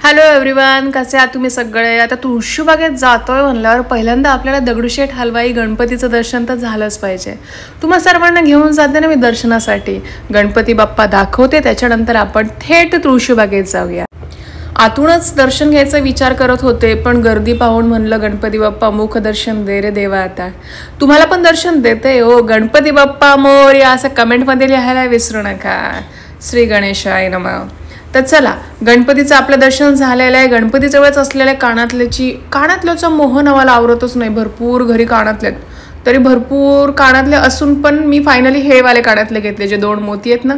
Hello everyone, कसे आहात तुम्ही सगळे? आता तुळशीबागेत जातोय म्हणल्यावर पहिल्यांदा आपल्याला दगडूशेठ हलवाई गणपतीचं दर्शन तर झालंच पाहिजे. तुम्हा सर्वांना घेऊन जाते ना मी दर्शनासाठी. गणपती बाप्पा दाखवते, त्याच्यानंतर आपण थेट तुळशीबागेत जाऊया. आतूनच दर्शन घ्यायचा विचार करत होते, पण गर्दी पाहून म्हणलं गणपती बाप्पा मुख दर्शन दे रे देवा. आता तुम्हाला पण दर्शन देते हो. गणपती बाप्पा मोरया असं कमेंटमध्ये लिहायला विसरू नका. श्री गणेशाय नमः. तर चला, गणपतीचं आपलं दर्शन झालेलं आहे. गणपतीजवळच असलेल्या कानातल्याचा मोह नावाला आवरतच नाही. भरपूर घरी कानातलेत, तरी भरपूर कानातले असून पण मी फायनली हे वाले कानातले घेतले, जे 2 मोती आहेत ना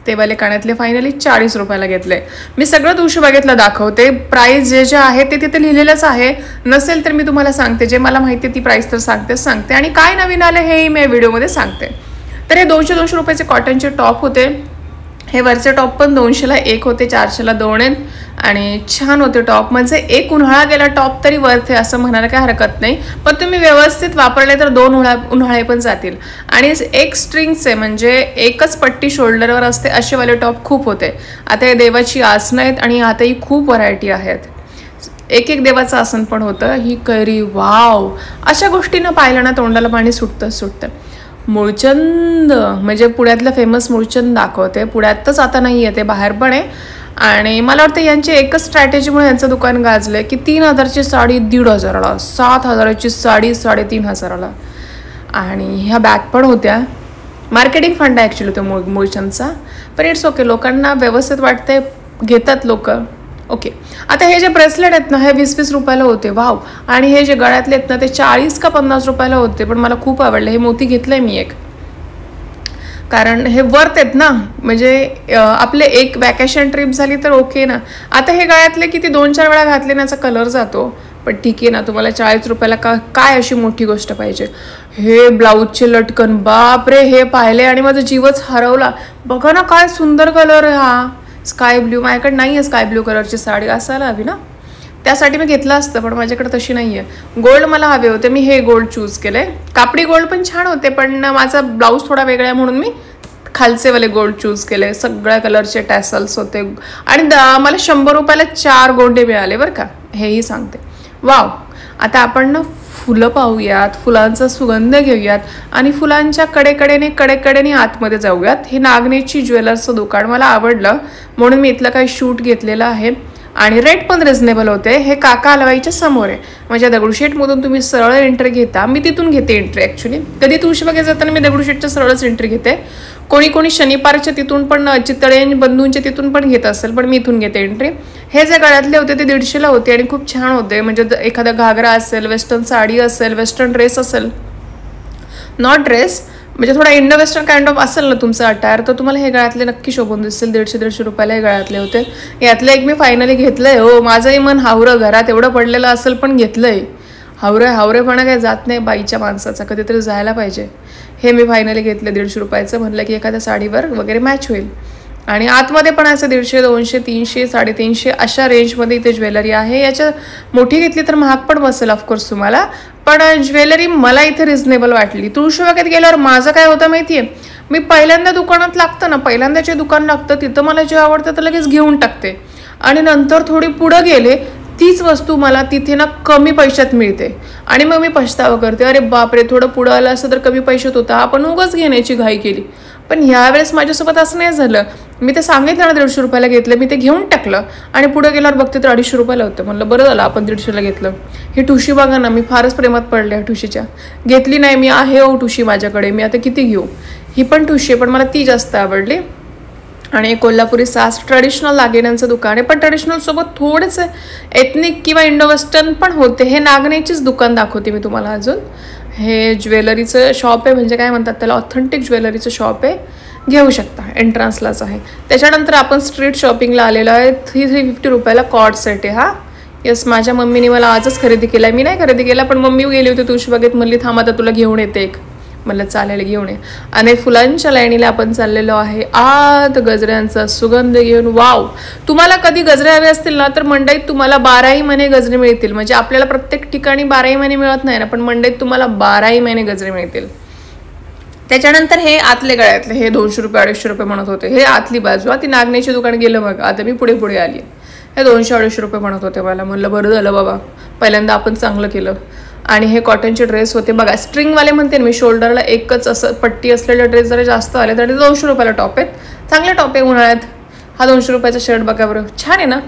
ते वाले कानातले फायनली 40 रुपयाला घेतले. मी सगळं तुळशीबागेतलं दाखवते. प्राईस जे आहे ते तिथे लिहिलेलंच आहे. नसेल तर मी तुम्हाला सांगते, जे मला माहिती आहे ती प्राईस तर सांगते आणि काय नवीन आलं हेही मी व्हिडिओमध्ये सांगते. तर हे 200 रुपयाचे कॉटनचे टॉप होते. हे वरचे टॉप पण 200ला 1 होते, 400ला 2 आहेत आणि छान होते टॉप. म्हणजे एक उन्हाळा गेला टॉप तरी वर्थ आहे असं म्हणायला काही हरकत नाही. पण तुम्ही व्यवस्थित वापरले तर 2 उन्हाळे पण जातील. आणि एक स्ट्रिंगचे म्हणजे एकच पट्टी शोल्डरवर असते असेवाले टॉप खूप होते. आता हे देवाची आसनं आहेत आणि आताही खूप व्हरायटी आहेत. एक देवाचं आसन पण होतं. ही कैरी वाव, अशा गोष्टींना पाहिलं ना तोंडाला पाणी सुटतं. मूळचंद म्हणजे पुण्यातलं फेमस मूळचंद दाखवते. पुण्यातच आता नाही आहे, ते बाहेर पण आहे. आणि मला वाटतं यांची एकच स्ट्रॅटेजीमुळे यांचं दुकान गाजलं की 3000ची साडी 1500ला, 7000ची साडी 3500ला. आणि ह्या बॅग पण होत्या. मार्केटिंग फंड आहे ॲक्च्युली तो मूळचंदचा, पण इट्स ओके. लोकांना व्यवस्थित वाटते, घेतात लोक. ओके. आता हे जे ब्रेसलेट आहेत ना हे 20-20 रुपयाला होते. वाव. आणि हे जे गळ्यातले आहेत ना ते 40 का 50 रुपयाला होते, पण मला खूप आवडले. हे मोती घेतलंय मी एक, कारण हे वर्थ आहेत ना. म्हणजे आपले एक वॅकेशन ट्रिप झाली तर ओके ना. आता हे गळ्यातले किती 2-4 वेळा घातले ना याचा कलर जातो, पण ठीक आहे ना. तुम्हाला 40 रुपयाला काय अशी मोठी गोष्ट पाहिजे. हे ब्लाऊजचे लटकन, बाप रे, हे पाहिले आणि माझा जीवच हरवला. बघा ना काय सुंदर कलर आहे हा. Sky blue. माझ्याकडे नाही आहे स्काय ब्ल्यू कलरची साडी, असायला हवी ना. त्यासाठी मी घेतलं असतं, पण माझ्याकडे तशी नाही आहे. गोल्ड मला हवे होते, मी हे गोल्ड चूज केले. कापडी गोल्ड पण छान होते, पण माझा ब्लाऊज थोडा वेगळा आहे म्हणून मी खालचेवाले गोल्ड चूज केले. सगळ्या कलरचे टॅसल्स होते आणि मला 100 रुपयाला 4 गोंडे मिळाले बरं का, हेही सांगते. वाव. आता आपण ना फुलं पाहूयात, फुलांचा सुगंध घेऊयात आणि फुलांच्या कडेकडेने आतमध्ये जाऊयात. हे नागनेची ज्वेलर्सचं दुकान मला आवडलं म्हणून मी इथलं काही शूट घेतलेलं आहे. आणि रेट पण रिझनेबल होते. हे काका हलवाईच्या समोर आहे. म्हणजे दगडूशेठमधून तुम्ही सरळ एंट्री घेता. मी तिथून घेते एंट्री ॲक्च्युली. कधी तुळशीबागेत जाताना मी दगडूशेठच्या सरळच एंट्री घेते. कोणी शनिवारच्या तिथून पण, चितळे बंधूंच्या तिथून पण घेत असेल, पण मी इथून घेते एंट्री. हे जे गळ्यातले होते ते 150ला होते आणि खूप छान होते. म्हणजे एखादा घागरा असेल, वेस्टर्न साडी असेल, वेस्टर्न ड्रेस असेल, नॉट ड्रेस म्हणजे थोडा इंडो वेस्टर्न काइंड ऑफ असेल ना तुमचा अटायर, तर तुम्हाला हे गळ्यातले नक्की शोभून दिसतील. 150-150 रुपयाला हे गळ्यातले होते. यातलं एक मी फायनली घेतलंय. हो, माझंही मन हावरं, घरात एवढं पडलेलं असेल पण घेतलंय. हावरेपणा काय जात नाही बाईच्या माणसाचा, कधीतरी जायला पाहिजे. हे मी फायनली घेतलं 150 रुपयाचं. म्हटलं की एखाद्या साडीवर वगैरे मॅच होईल. आणि आतमध्ये पण असं 150, 200, 300, 350 अशा रेंजमध्ये इथे ज्वेलरी आहे. याच्या मोठी घेतली तर महाग पण बसेल ऑफकोर्स तुम्हाला, पण ज्वेलरी मला इथे रिझनेबल वाटली. तुळशीबागेत गेल्यावर माझं काय होतं माहिती आहे, मी पहिल्यांदा दुकानात लागतं ना, पहिल्यांदा जे दुकान लागतं तिथं मला जे आवडतं तर लगेच घेऊन टाकते. आणि नंतर थोडी पुढं गेले, तीच वस्तू मला तिथे ना कमी पैशात मिळते आणि मग मी पछतावा करते, अरे बापरे, थोडं पुढं आलं असं तर कमी पैशात होता, आपण उगाच घेण्याची घाई केली. पण ह्यावेळेस माझ्यासोबत असं नाही झालं. मी ते सांगितलं ना 150 रुपयाला घेतलं, मी ते घेऊन टाकलं आणि पुढे गेल्यावर बघते तर 250 रुपयाला होतं. म्हणलं बरं झालं आपण 150ला घेतलं. ही ठुशी बघा ना, मी फारच प्रेमात पडले ह्या ठुशीच्या. घेतली नाही मी, आहे हो ठुशी माझ्याकडे, मी आता किती घेऊ. ही पण ठुशी आहे, पण मला ती जास्त आवडली. आणि कोल्हापुरी सास ट्रेडिशनल दागिन्यांचं दुकान आहे, पण ट्रेडिशनलसोबत थोडेसे एथनिक किंवा इंडो वेस्टर्न पण होते. हे नागनेचीच दुकान दाखवते मी तुम्हाला अजून. हे ज्वेलरीचं शॉप आहे, म्हणजे काय म्हणतात त्याला, ऑथेंटिक ज्वेलरीचं शॉप आहे. घेऊ शकता, एंट्रन्सलाच आहे. त्याच्यानंतर आपण स्ट्रीट शॉपिंगला आलेलो आहे. 350 रुपयाला कॉर्ड सेट आहे हा. येस, माझ्या मम्मीने मला आजच खरेदी केला आहे. मी नाही खरेदी केला, पण मम्मी गेली होती तुळशीबागेत, म्हणली थांब आता तुला घेऊन येते एक. मला चालेल, घेऊन ये. आणि फुलांच्या लाईनीला आपण चाललेलो आहे आत गजऱ्यांचा सुगंध घेऊन. वाव. तुम्हाला कधी गजरे हवे असतील ना तर मंडईत तुम्हाला 12ही महिने गजरे मिळतील. म्हणजे आपल्याला प्रत्येक ठिकाणी 12ही महिने मिळत नाही ना, पण मंडईत तुम्हाला 12ही महिने गजरे मिळतील. त्याच्यानंतर हे आतले गळ्यातले, हे 200 रुपये 250 रुपये म्हणत होते. हे आतली बाजू, ती नागनेची दुकान गेलं. मग आता मी पुढे आली. हे 200-250 रुपये म्हणत होते मला. म्हणलं बरं झालं बाबा, पहिल्यांदा आपण चांगलं केलं. आणि हे कॉटनचे ड्रेस होते बघा, स्ट्रिंगवाले म्हणते मी. शोल्डरला एकच असं पट्टी असलेले ड्रेस जरा जास्त आले तरी 200 रुपयाला टॉप आहेत. चांगले टॉप आहे उन्हाळ्यात. हा 200 रुपयाचा शर्ट बघा बरं, छान आहे ना.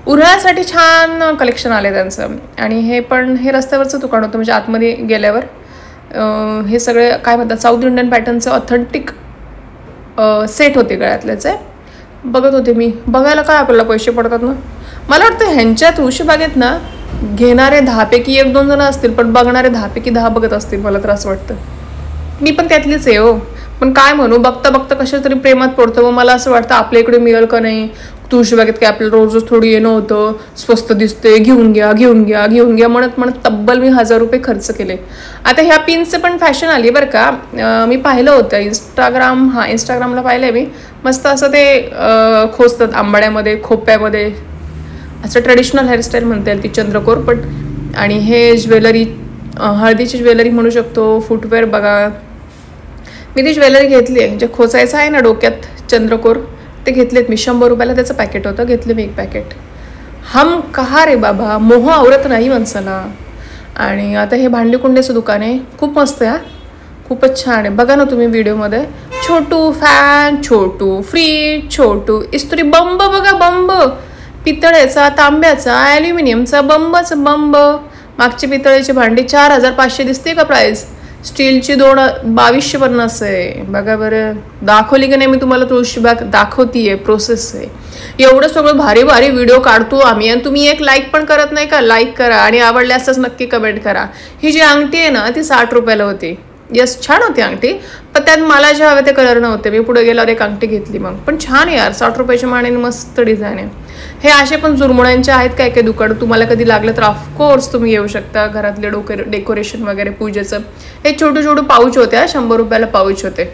उन्हाळ्यासाठी छान कलेक्शन आले त्यांचं. आणि हे पण हे रस्त्यावरचं दुकान होतं, म्हणजे आतमध्ये गेल्यावर हे सगळे काय म्हणतात साऊथ इंडियन पॅटर्नचं ऑथेंटिक सेट होते गळ्यातल्याचे. बघत होते मी. बघायला काय आपल्याला पैसे पडतात ना. मला वाटतं ह्यांच्या तुळशीबागेत ना घेणारे 10पैकी 1-2 जण असतील, पण बघणारे 10पैकी 10 बघत असतील. मला तर असं वाटतं. मी पण त्यातलीच आहे हो. पण काय म्हणू, बघता बघता कशा तरी प्रेमात पडतं. मग मला असं वाटतं आपल्या इकडे मिळेल का नाही. तुळशीबागेत काय आपल्याला रोजच थोडी येणं होतं. स्वस्त दिसते, घेऊन घ्या घेऊन घ्या घेऊन घ्या म्हणत म्हणत तब्बल मी 1000 रुपये खर्च केले. आता ह्या पिन्सचं पण फॅशन आली बरं का. मी पाहिलं होतं इंस्टाग्रामला पाहिलं आहे मी. मस्त असं ते खोचतात आंबाड्यामध्ये, खोप्यामध्ये. असं ट्रेडिशनल हेअरस्टाईल म्हणता येईल ती चंद्रकोर. पण आणि हे ज्वेलरी, हळदीची ज्वेलरी म्हणू शकतो. फुटवेअर बघा. मी ती ज्वेलरी घेतली आहे, जे खोचायचं आहे ना डोक्यात चंद्रकोर, ते घेतलेत मी. 100 रुपयाला त्याचं पॅकेट होतं. घेतले मी एक पॅकेट. हम कहा रे बाबा, मोह आवरत नाही माणसाला. आणि आता हे भांडी कुंडेचं दुकान आहे. खूप मस्त आहे, खूपच छान आहे. बघा ना तुम्ही व्हिडिओमध्ये. छोटू फॅन, छोटू फ्रीज, छोटू इस्त्री, बंब बघा बंब. पितळेचा, तांब्याचा, ॲल्युमिनियमचा, बंबाचा बंब. मागची पितळेची भांडी 4500 दिसते का प्राईस. स्टीलची 2250 आहे. बघा बरं, दाखवली की नाही मी तुम्हाला तुळशीबाग. दाखवतीये, प्रोसेस आहे. एवढं सगळं भारी भारी व्हिडिओ काढतो आम्ही आणि तुम्ही एक लाईक पण करत नाही का. लाईक करा आणि आवडल्यासच नक्की कमेंट करा. ही जी अंगठी आहे ना ती 60 रुपयाला होती. यस, छान होती अंगठी, पण त्यात मला जे हवे ते कलर नव्हते. मी पुढे गेल्यावर एक अंगठी घेतली मग. पण छान यार, 60 रुपयाच्या मानेने मस्त डिझाईन आहे. हे असे पण जुरमुळ्यांचे आहेत काय काय दुकान. तुम्हाला कधी लागलं तर ऑफकोर्स तुम्ही येऊ शकता. घरातले डेकोरेशन वगैरे पूजेचं. हे छोटू छोटू पाऊच होते. 100 रुपयाला पाऊच होते.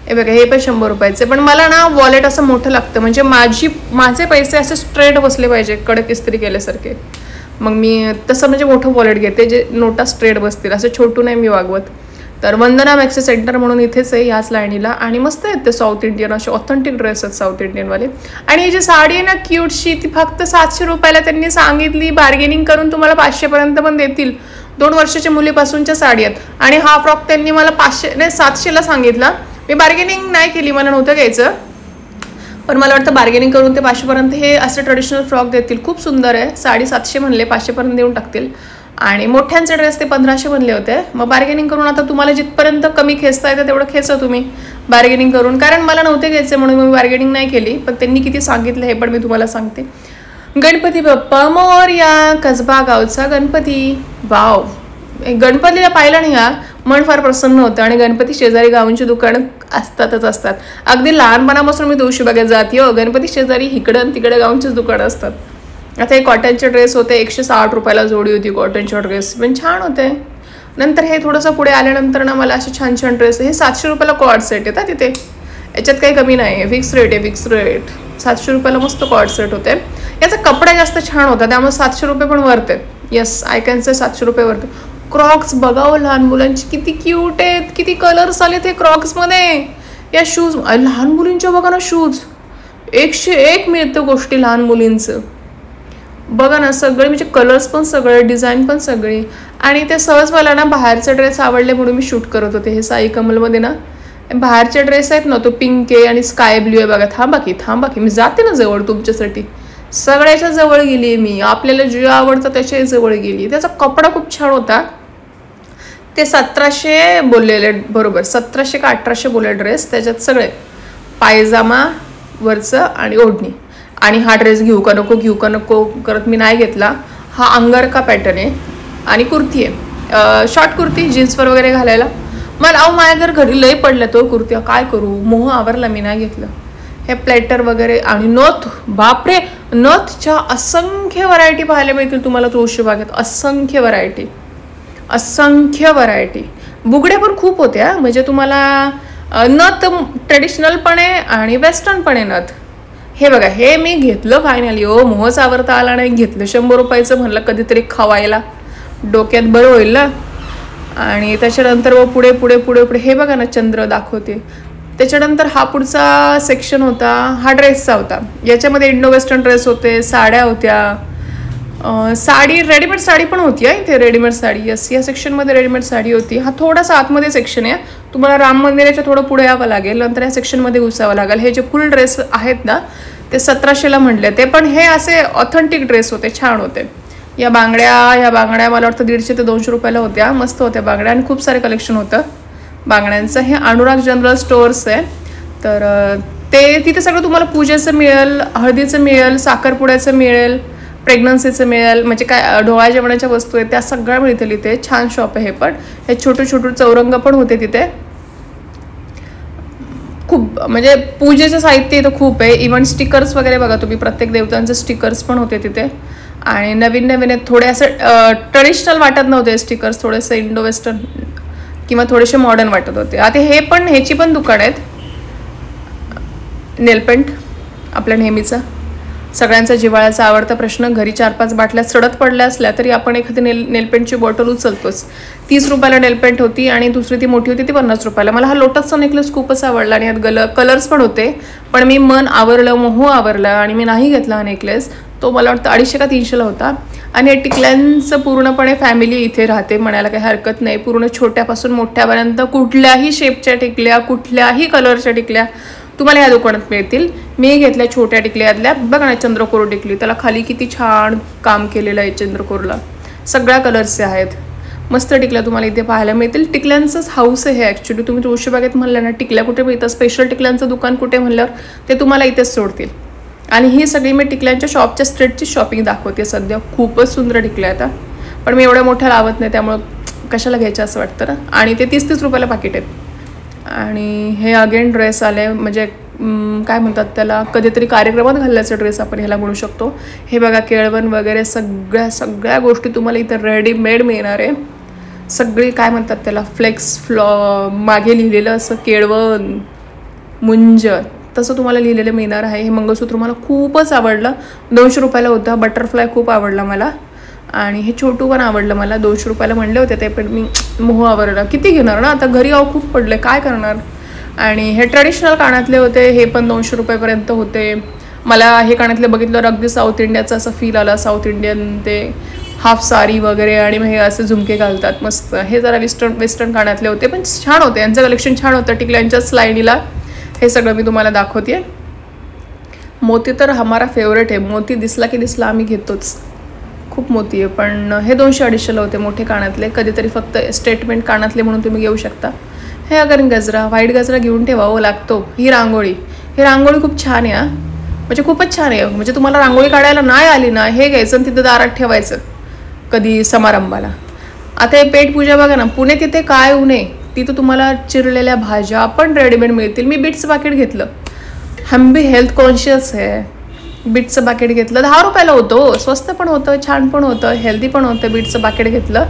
हे बघा, हे पण 100 रुपयाचे. पण मला ना वॉलेट असं मोठं लागतं, म्हणजे माझे पैसे असे स्ट्रेट बसले पाहिजे, कडक इस्त्री केल्यासारखे. मग मी तसं म्हणजे मोठं वॉलेट घेते जे नोटा स्ट्रेट बसतील. असं छोटू नाही मी वागवत. तर वंदना मॅक्सी सेंटर म्हणून इथेच आहे याच लाईनीला. आणि मस्त आहेत ते साऊथ इंडियन असे ऑथेंटिक ड्रेस आहेत साऊथ इंडियनवाले. आणि ही जी साडी आहे ना क्यूटशी, ती फक्त 700 रुपयाला त्यांनी सांगितली. बार्गेनिंग करून तुम्हाला 500 पण देतील. 2 वर्षाच्या मुलीपासूनच्या साडी आहेत. आणि हा फ्रॉक त्यांनी मला 700ला सांगितला. मी बार्गेनिंग नाही केली, मला नव्हतं घ्यायचं. पण मला वाटतं बार्गेनिंग करून ते 500 हे असे ट्रेडिशनल फ्रॉक देतील. खूप सुंदर आहे. साडी 700 म्हणले, 500 देऊन टाकतील. आणि मोठ्यांचे ड्रेस ते 1500 बनले होते. मग बार्गेनिंग करून आता तुम्हाला जिथपर्यंत कमी खेचता येतं तेवढं खेचा तुम्ही बार्गेनिंग करून. कारण मला नव्हते घ्यायचे म्हणून मी बार्गेनिंग नाही केली. पण त्यांनी किती सांगितलं हे पण मी तुम्हाला सांगते. गणपती बाप्पा मोरया, कसबा गावचा गणपती. वाव, गणपतीला पाहिलं नाही हा मन फार प्रसन्न होतं. आणि गणपती शेजारी गावांची दुकानं असतात. अगदी लहानपणापासून मी तुळशीबागेत जाते हो. गणपती शेजारी इकडं आणि तिकडे गावांचीच दुकानं असतात. आता हे कॉटनचे ड्रेस होते. 160 रुपयाला जोडी होती कॉटनचे ड्रेस, पण छान होते. नंतर हे थोडंसं पुढे आल्यानंतर ना मला असे छान छान ड्रेस. हे 700 रुपयाला कॉर्ड सेट येतात तिथे. याच्यात काही कमी नाही आहे. फिक्स रेट आहे, फिक्स रेट. 700 रुपयाला मस्त कॉर्ड सेट होते. याचा कपडा जास्त छान होता त्यामुळे 700 रुपये पण वर्थ आहेत. येस, आय कॅन से 700 रुपये वर्थ. क्रॉक्स बघावं लहान मुलांची, किती क्यूट आहेत, किती कलर्स आले ते क्रॉक्समध्ये. या शूज, लहान मुलींच्या बघा ना शूज. 101 मिळतं गोष्टी लहान मुलींचं. बघा ना, सगळे म्हणजे कलर्स पण सगळे, डिझाईन पण सगळी. आणि ते सहज मला ना बाहेरचे ड्रेस आवडले म्हणून मी शूट करत होते. हे साई कमलमध्ये ना बाहेरचे ड्रेस आहेत ना, तो पिंक आहे आणि स्काय ब्ल्यू आहे बघा. थांबा की मी जाते ना जवळ तुमच्यासाठी. सगळ्याच्या जवळ गेली मी. आपल्याला जे आवडतं त्याच्या जवळ गेली. त्याचा कपडा खूप छान होता. ते 1700 बोललेले, बरोबर 1700 का 1800 बोलले ड्रेस. त्याच्यात सगळे पायजामा वरचं आणि ओढणी. आणि हा ड्रेस घेऊ का नको करत मी नाही घेतला. हा अंगरका पॅटर्न आहे आणि कुर्ती आहे, शॉर्ट कुर्ती जीन्सवर वगैरे घालायला. मला माझ्या घरी लई पडलं तो कुर्ती. काय करू, मोह आवरला, मी नाही घेतलं. हे प्लेटर वगैरे आणि नथ. बापरे, नथच्या असंख्य व्हरायटी पाहायला मिळतील तुम्हाला तुळशीबागेत. असंख्य व्हरायटी. बुगड्या पण खूप होत्या. म्हणजे तुम्हाला नथ ट्रेडिशनल पण आहे आणि वेस्टर्न पण आहे नथ. हे बघा, हे मी घेतलं फायनली. मोहच आवरता आला नाही. घेतलं 100 रुपयाचं. म्हणलं कधीतरी खवायला डोक्यात बरं होईल ना. आणि त्याच्यानंतर पुढे हे बघा ना, चंद्र दाखवते. त्याच्यानंतर हा पुढचा सेक्शन होता, हा ड्रेसचा होता. याच्यामध्ये इंडो वेस्टर्न ड्रेस होते, साड्या होत्या, साडी रेडीमेड साडी पण होती आहे इथे, रेडीमेड साडी. यस, या सेक्शनमध्ये रेडीमेड साडी होती. हा थोडासा आतमध्ये सेक्शन आहे, तुम्हाला राम मंदिराच्या थोडं पुढे यावं लागेल, नंतर या सेक्शनमध्ये घुसावं लागेल. हे जे फुल ड्रेस आहेत ना ते 1700ला म्हटले ते, पण हे असे ऑथेंटिक ड्रेस होते, छान होते. ह्या बांगड्या मला वाटतं 150 ते 200 रुपयाला होत्या, मस्त होत्या बांगड्या आणि खूप सारे कलेक्शन होतं बांगड्यांचं. हे अनुराग जनरल स्टोअर्स आहे, तर ते तिथे सगळं तुम्हाला पूजेचं मिळेल, हळदीचं मिळेल, साखरपुड्याचं मिळेल, प्रेग्नन्सीचं मिळेल, म्हणजे काय डोळा जेवणाच्या वस्तू आहेत त्या सगळ्या मिळतील इथे. छान शॉप आहे हे पण. हे छोटे छोटे चौरंग पण होते तिथे. खूप म्हणजे पूजेचं साहित्य इथं खूप आहे. इव्हन स्टिकर्स वगैरे बघा तुम्ही, प्रत्येक देवतांचे स्टिकर्स पण होते तिथे. आणि नवीन आहेत, थोडे असं ट्रेडिशनल वाटत नव्हते स्टिकर्स, थोडेसे इंडो वेस्टर्न किंवा थोडेसे मॉडर्न वाटत होते. आता हे पण, ह्याची पण दुकान आहेत. नेलपेंट आपल्या नेहमीचा, सगळ्यांचा जिव्हाळ्याचा आवडता प्रश्न. घरी 4-5 बाटल्या सडत पडल्या असल्या तरी आपण एखादी नेलपेंटची बॉटल उचलतोच. 30 रुपयाला नेलपेंट होती आणि दुसरी ती मोठी होती ती 50 रुपयाला. मला हा लोटसचा नेकलेस खूपच आवडला आणि यात कलर्स पण होते, पण मी मन आवरलं, मोह आवरलं आणि मी नाही घेतला हा नेकलेस. तो मला वाटतं 250 का 300ला होता. आणि हे टिकल्यांचं पूर्णपणे फॅमिली इथे राहते म्हणायला काही हरकत नाही. पूर्ण छोट्यापासून मोठ्यापर्यंत कुठल्याही शेपच्या टिकल्या, कुठल्याही कलरच्या टिकल्या तुम्हाला या दुकानात मिळतील. मी घेतल्या छोट्या टिकल्यातल्या, बघा ना चंद्रकोर टिकली, त्याला खाली किती छान काम केलेलं आहे चंद्रकोरला. सगळ्या कलर्सचे आहेत, मस्त टिकल्या तुम्हाला इथे पाहायला मिळतील. टिकल्यांचंच हाऊस आहे हे ॲक्च्युली. तुम्ही तुळशीबागेत म्हणलं ना टिकल्या कुठे मिळतं, स्पेशल टिकल्यांचं दुकान कुठे म्हणल्यावर ते तुम्हाला इथेच सोडतील. आणि ही सगळी मी टिकल्यांच्या शॉपच्या स्ट्रीटची शॉपिंग दाखवते सध्या. खूपच सुंदर टिकल्या आता, पण मी एवढ्या मोठ्या लावत नाही त्यामुळं कशाला घ्यायचं असं वाटतं ना. आणि ते 30-30 रुपयाला पाकिट आहेत. आणि हे अगेन ड्रेस आले, म्हणजे काय म्हणतात त्याला, कधीतरी कार्यक्रमात घालण्याचा ड्रेस आपण ह्याला म्हणू शकतो. हे बघा केळवण वगैरे सगळ्या गोष्टी तुम्हाला इथं रेडीमेड मिळणार आहे. सगळी काय म्हणतात त्याला, फ्लेक्स मागे लिहिलेलं असं केळवण मुंज तसं तुम्हाला लिहिलेलं मिळणार आहे. हे मंगळसूत्र मला खूपच आवडलं, 200 रुपयाला होतं. बटरफ्लाय खूप आवडला मला. आणि हे छोटू पण आवडलं मला, 200 रुपयाला म्हणले होते ते, पण मी मोह आवडला. किती घेणार ना आता, घरी खूप पडले, काय करणार. आणि हे ट्रेडिशनल कानातले होते, हे पण 200 रुपयापर्यंत होते. मला हे कानातले बघितल्यावर अगदी साऊथ इंडियाचा असं फील आला. साऊथ इंडियन ते हाफ साडी वगैरे, आणि मग हे असे झुमके घालतात मस्त. हे जरा वेस्टर्न कानातले होते, पण छान होते. यांचं कलेक्शन छान होतं टिकल्यांच्याच लाईनीला. हे सगळं मी तुम्हाला दाखवते. मोती तर हमारा फेवरेट आहे. मोती दिसला की दिसला आम्ही घेतोच, खूप मोती आहे. पण हे 200-250ला होते मोठे कानातले. कधीतरी फक्त स्टेटमेंट कानातले म्हणून तुम्ही घेऊ शकता. हे अगर गजरा, व्हाईट गजरा घेऊन ठेवावं लागतो. ही रांगोळी खूप छान आहे, म्हणजे खूपच छान आहे. म्हणजे तुम्हाला रांगोळी काढायला नाही आली ना, हे घ्यायचं आणि तिथं दारात ठेवायचं कधी समारंभाला. आता हे पेट पूजा बघा ना, पुणे तिथे काय उणे, तिथं तुम्हाला चिरलेल्या भाज्या पण रेडीमेड मिळतील. मी बीटचं पाकिट घेतलं, हम भी हेल्थ कॉन्शियस आहे. बीटचं पाकिट घेतलं, 10 रुपयाला होतं, स्वस्त पण होतं, छान पण होतं, हेल्दी पण होतं. बीटचं पाकिट घेतलं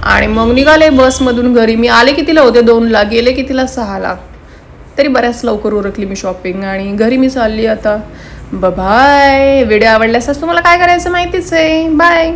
आणि मग निघाले बसमधून घरी. मी आले कितीला होते, 2ला, गेले कितीला, 6ला. तरी बऱ्याच लवकर उरकली मी शॉपिंग आणि घरी मी चालली आता. बाय. व्हिडिओ आवडल्यास तुम्हाला काय करायचं माहितीच आहे. बाय.